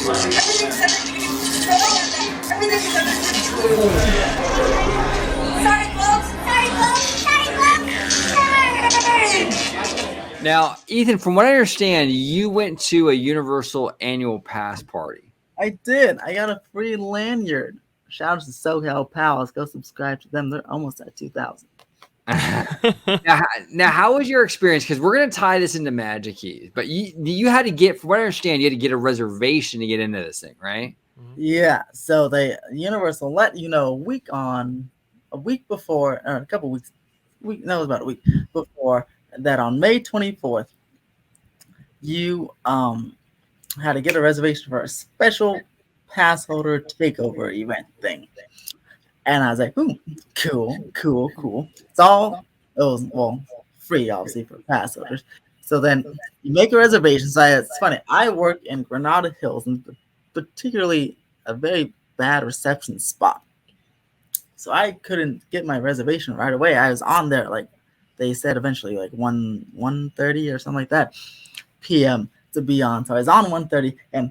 Now, Ethan, from what I understand, you went to a Universal annual pass party. I did. I got a free lanyard. Shout out to SoCal Pals. Go subscribe to them. They're almost at 2,000. Now, how was your experience? Because we're going to tie this into Magic Keys, but you had to get, from what I understand, you had to get a reservation to get into this thing, right? Yeah. So Universal let you know a week before, or a couple weeks. It was about a week before that on May 24th, you had to get a reservation for a special pass holder takeover event thing. And I was like, ooh, cool. It was free, obviously, for pass holders. So then you make a reservation. So it's funny. I work in Granada Hills, and particularly a very bad reception spot. So I couldn't get my reservation right away. I was on there, like they said eventually, like 1:30 or something like that p.m. to be on. So I was on 1:30 and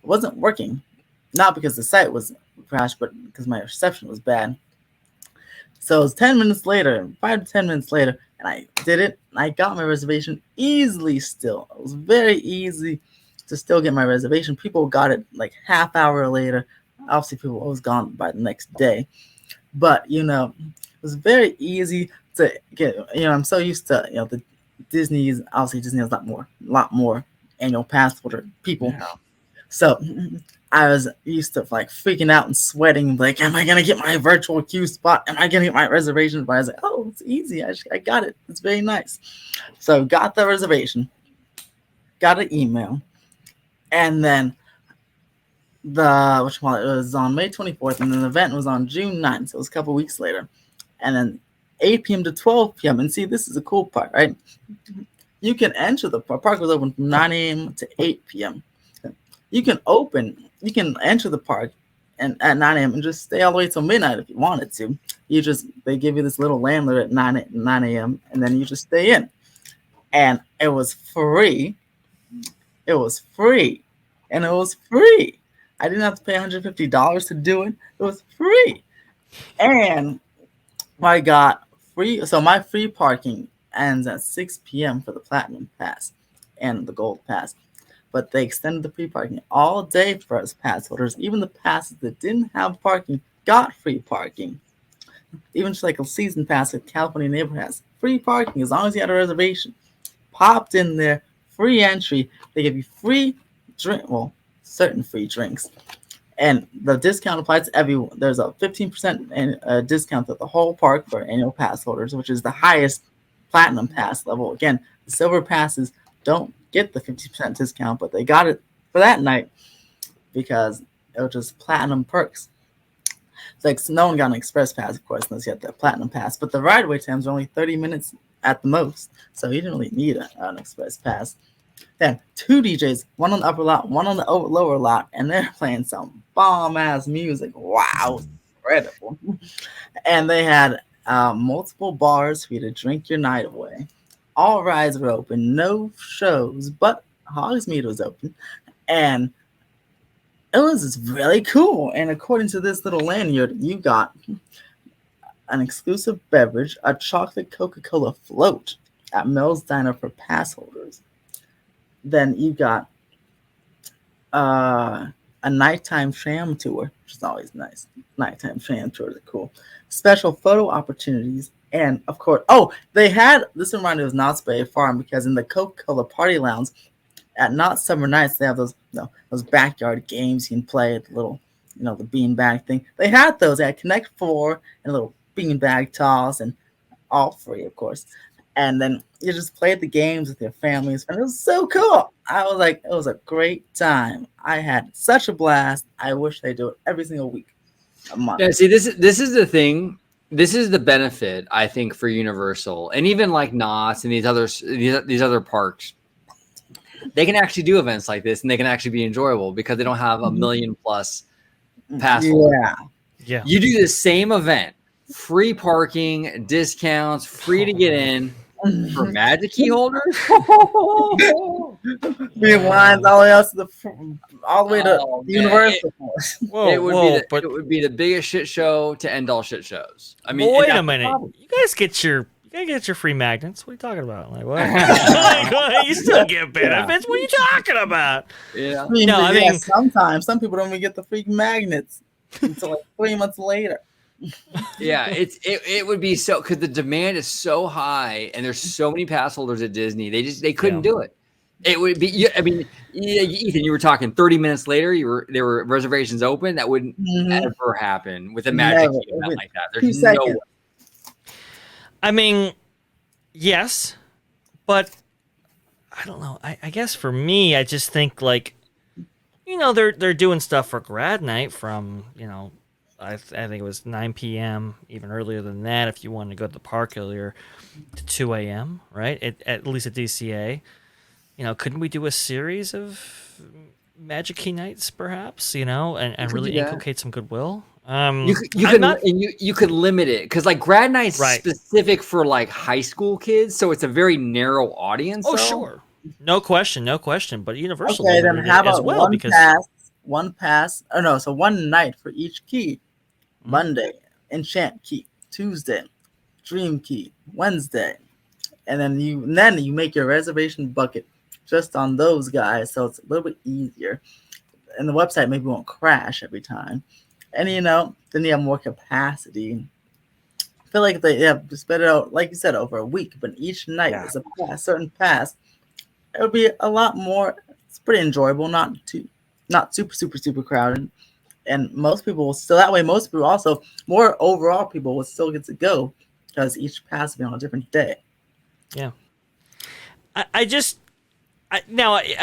it wasn't working. Not because the site was crashed, but because my reception was bad. So it was 5 to 10 minutes later, and I did it. And I got my reservation easily still. It was very easy to still get my reservation. People got it like half hour later. Obviously, people was gone by the next day. But, it was very easy to get. I'm so used to, the Disney's. Obviously, Disney has a lot more annual pass holder people. Yeah. So I was used to like freaking out and sweating, like, am I gonna get my virtual queue spot? Am I gonna get my reservation? But I was like, oh, it's easy. I got it. It's very nice. So got the reservation, got an email, and then it was on May 24th, and then the event was on June 9th. So it was a couple weeks later, and then 8 p.m. to 12 p.m. And see, this is the cool part, right? You can enter the park was open from 9 a.m. to 8 p.m. You can enter the park and at 9 a.m. and just stay all the way till midnight if you wanted to. They give you this little landlord at 9 a.m. and then you just stay in. And it was free. It was free. And it was free. I didn't have to pay $150 to do it. It was free. And I got free. So my free parking ends at 6 p.m. for the Platinum Pass and the Gold Pass. But they extended the free parking all day for us pass holders. Even the passes that didn't have parking got free parking. Even just like a season pass at California Neighborhood has free parking as long as you had a reservation. Popped in there, free entry. They give you free drink, certain free drinks. And the discount applies to everyone. There's a 15% discount to the whole park for annual pass holders, which is the highest Platinum Pass level. Again, the silver passes don't get the 50% discount, but they got it for that night because it was just platinum perks. It's like no one got an express pass, of course, unless you had the platinum pass. But the ride away times are only 30 minutes at the most, so you didn't really need an express pass. Then 2 DJs, one on the upper lot, one on the lower lot, and they're playing some bomb ass music. Wow, incredible! And they had multiple bars for you to drink your night away. All rides were open, no shows, but Hogsmeade was open, and it was just really cool. And according to this little lanyard, you got an exclusive beverage, a chocolate Coca-Cola float at Mel's Diner for pass holders. Then you got a nighttime tram tour, which is always nice. Nighttime tram tours are cool. Special photo opportunities. And of course, they had this reminded me of Knott's Berry Farm because in the Coca-Cola Party Lounge at Knott's Summer Nights, they have those backyard games you can play, the little, the beanbag thing. They had those. They had Connect 4 and a little beanbag toss, and all free, of course. And then you just played the games with your families, and it was so cool. I was like, it was a great time. I had such a blast. I wish they do it every single week, a month. Yeah, see, this is the thing. This is the benefit, I think, for Universal and even like Knott's and these other parks. They can actually do events like this and they can actually be enjoyable because they don't have a million plus pass holders. Yeah. You do the same event, free parking, discounts, free to get in for Magic Key holders. Being lines all the way out to all the way to Oh, man. Universal. It would be the biggest shit show to end all shit shows. I mean, wait a minute. You guys get your free magnets. What are you talking about? Like what? You still get benefits. What are you talking about? Yeah. I mean, sometimes some people don't even get the free magnets until like 3 months later. Yeah, it would be so, because the demand is so high and there's so many pass holders at Disney. They couldn't do it. It would be. I mean, Ethan, you were talking 30 minutes later. There were reservations open. That wouldn't ever happen with a Magic event like that. There's no way. I mean, yes, but I don't know. I guess for me, I just think like, they're doing stuff for grad night from I think it was 9 p.m. even earlier than that if you wanted to go to the park earlier to 2 a.m. right at least at DCA. Couldn't we do a series of Magic Key nights, perhaps? And really inculcate some goodwill. You could limit it because like grad night's specific for like high school kids, so it's a very narrow audience. Oh, sure, no question. But Universal, okay, then how about one pass? Oh no, so one night for each key. Monday, Enchant Key. Tuesday, Dream Key. Wednesday, and then you make your reservation bucket just on those guys, so it's a little bit easier, and the website maybe won't crash every time, and then you have more capacity. I feel like they have to spread it out, like you said, over a week, but each night is a certain pass. It would be a lot more. It's pretty enjoyable, not super crowded, and most people will still that way. Most people also more overall people will still get to go because each pass will be on a different day. Yeah, I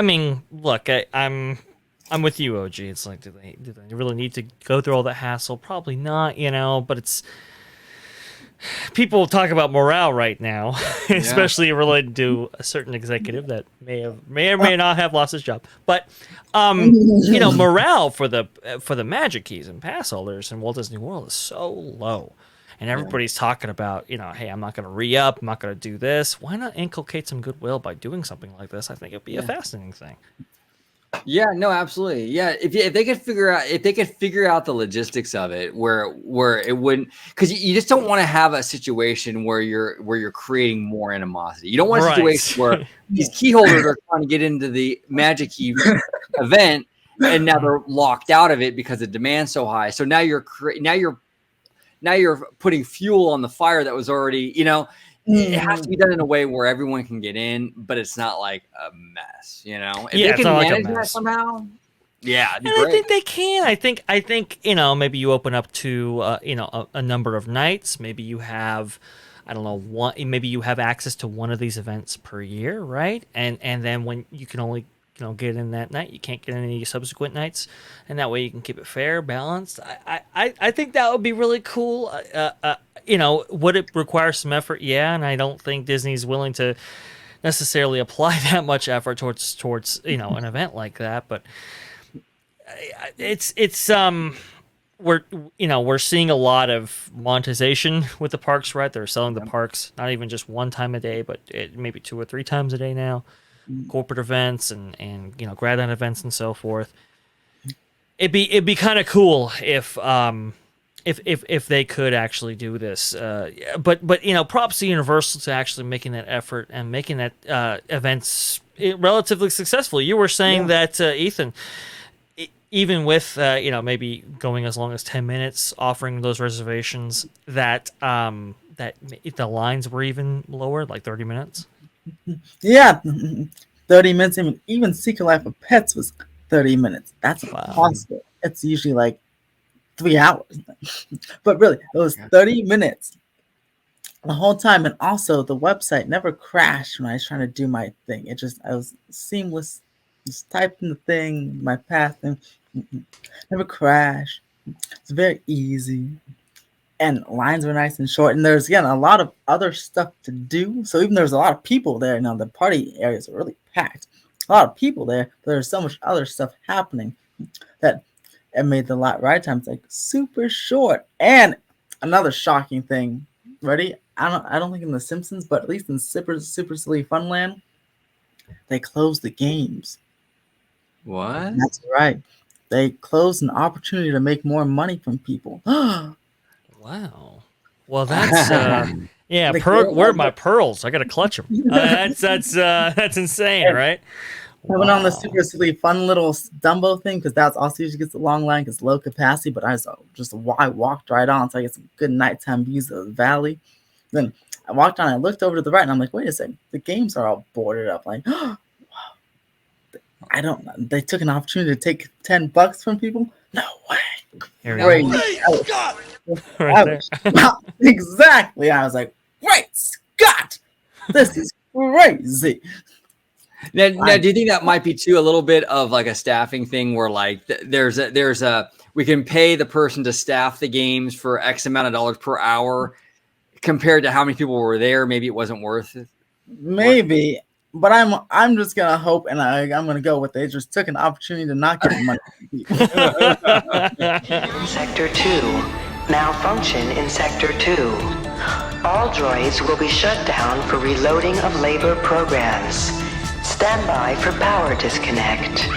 mean, look, I'm with you, OG. It's like, do they really need to go through all that hassle? Probably not, but it's people talk about morale right now, especially related to a certain executive that may or may not have lost his job. But morale for the Magic Keys and pass holders in Walt Disney World is so low. And everybody's talking about, hey, I'm not going to re-up. I'm not going to do this. Why not inculcate some goodwill by doing something like this? I think it'd be a fascinating thing. Yeah, no, absolutely. Yeah, if they could figure out the logistics of it, where it wouldn't, because you just don't want to have a situation where you're creating more animosity. You don't want a situation where these key holders are trying to get into the Magic Key event, and now they're locked out of it because the demand's so high. So now you're putting fuel on the fire that was already, it has to be done in a way where everyone can get in, but it's not like a mess, If they can manage that somehow, and I think they can. I think maybe you open up to a number of nights. Maybe you have, I don't know, maybe you have access to one of these events per year, right? And then when you can only get in that night, you can't get in any subsequent nights, and that way you can keep it fair, balanced. I think that would be really cool. Would it require some effort? Yeah, and I don't think Disney's willing to necessarily apply that much effort towards an event like that. But it's we're seeing a lot of monetization with the parks, right? They're selling the parks not even just one time a day, but maybe 2 or 3 times a day now. Corporate events and grad night events and so forth. It'd be kind of cool if they could actually do this. But props to Universal to actually making that effort and making that events relatively successful. You were saying that Ethan, even with maybe going as long as 10 minutes, offering those reservations, that if the lines were even lower, like 30 minutes. Yeah, 30 minutes. Even Secret Life of Pets was 30 minutes. That's impossible. It's usually like 3 hours. But really, it was 30 minutes the whole time. And also, the website never crashed when I was trying to do my thing. I was seamless. Just typing the thing, my path, and never crashed. It's very easy. And lines were nice and short. And there's, again, a lot of other stuff to do. So even there's a lot of people there. Now, the party areas are really packed. A lot of people there. But there's so much other stuff happening that it made the ride times like super short. And another shocking thing. Ready? I don't think in The Simpsons, but at least in Super Silly Funland, They closed the games. What? That's right. They closed an opportunity to make more money from people. Wow. Well, that's yeah. They Where are my pearls? I gotta clutch them. That's insane, right? I went on the Wow. super silly fun little Dumbo thing because that's also usually gets a long line because low capacity. But I walked right on, so I get some good nighttime views of the valley. Then I walked on, I looked over to the right, and I'm like, wait a second, the games are all boarded up. Like, I don't. They took an opportunity to take $10 from people. No way. Here we Crazy. go. Right there. Exactly. I was like, great Scott, this is crazy. Now, do you think that might be too a little bit of like a staffing thing where like there's a we can pay the person to staff the games for X amount of dollars per hour compared to how many people were there? Maybe it wasn't worth it. Maybe, but I'm just gonna hope, and I'm gonna go with they just took an opportunity to not give money to people. Sector 2. Malfunction in Sector 2. All droids will be shut down for reloading of labor programs. Stand by for power disconnect.